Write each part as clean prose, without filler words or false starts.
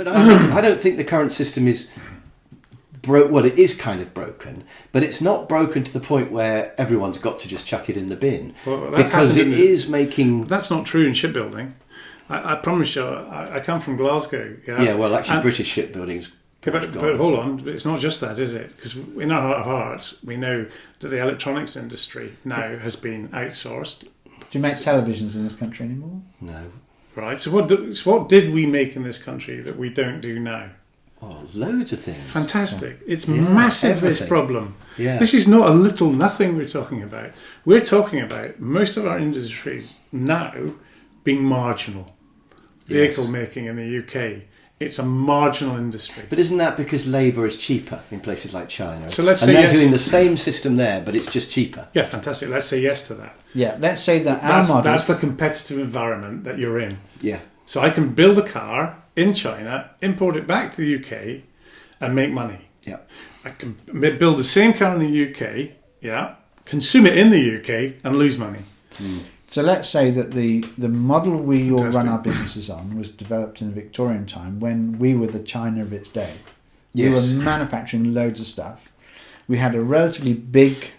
but I don't think the current system is well, it is kind of broken, but it's not broken to the point where everyone's got to just chuck it in the bin, because it is making... That's not true in shipbuilding. I promise you, I come from Glasgow. Yeah, well, actually, British shipbuilding's... But hold on, it's not just that, is it? Because in our heart of hearts, we know that the electronics industry now has been outsourced. Do you make televisions in this country anymore? No. Right, so what did we make in this country that we don't do now? Oh, loads of things. Fantastic. It's massive, everything. This problem. Yeah. This is not a little nothing we're talking about. We're talking about most of our industries now being marginal. Vehicle making in the UK, it's a marginal industry. But isn't that because labour is cheaper in places like China? So let's say they're doing the same system there, but it's just cheaper. Yeah, fantastic. Let's say yes to that. Yeah, let's say that our model... That's the competitive environment that you're in. Yeah. So I can build a car in China, import it back to the UK, and make money. Yeah. I can build the same car in the UK, consume it in the UK, and lose money. So let's say that the model we all run our businesses on was developed in the Victorian time when we were the China of its day. Yes. We were manufacturing loads of stuff. We had a relatively big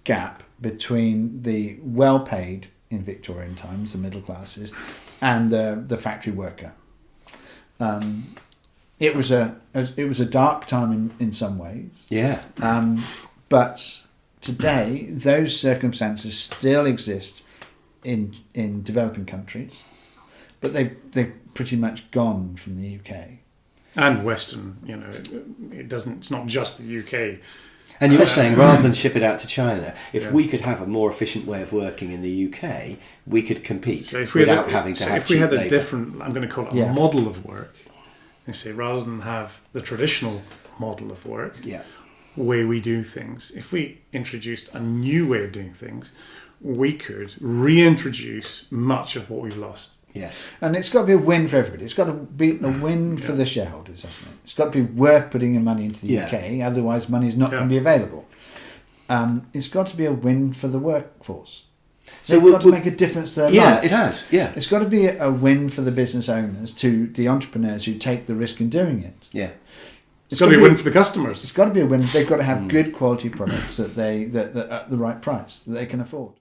gap between the well-paid in Victorian times, the middle classes, and the factory worker. It was a dark time in some ways. Yeah. But today, those circumstances still exist in developing countries, but they've pretty much gone from the UK and Western. It doesn't. It's not just the UK. And you're saying rather than ship it out to China, if we could have a more efficient way of working in the UK, we could compete without having to have cheap labour. If we had a different, I'm going to call it a model of work, you see, rather than have the traditional model of work, way we do things. If we introduced a new way of doing things, we could reintroduce much of what we've lost. Yes. And it's got to be a win for everybody. It's got to be a win for the shareholders, hasn't it? It's got to be worth putting your money into the UK, otherwise money's not going to be available. It's got to be a win for the workforce. So it's got to make a difference to their life. Yeah, it has. Yeah. It's got to be a win for the business owners, to the entrepreneurs who take the risk in doing it. Yeah. It's got to be a win for the customers. It's got to be a win. They've got to have good quality products that at the right price that they can afford.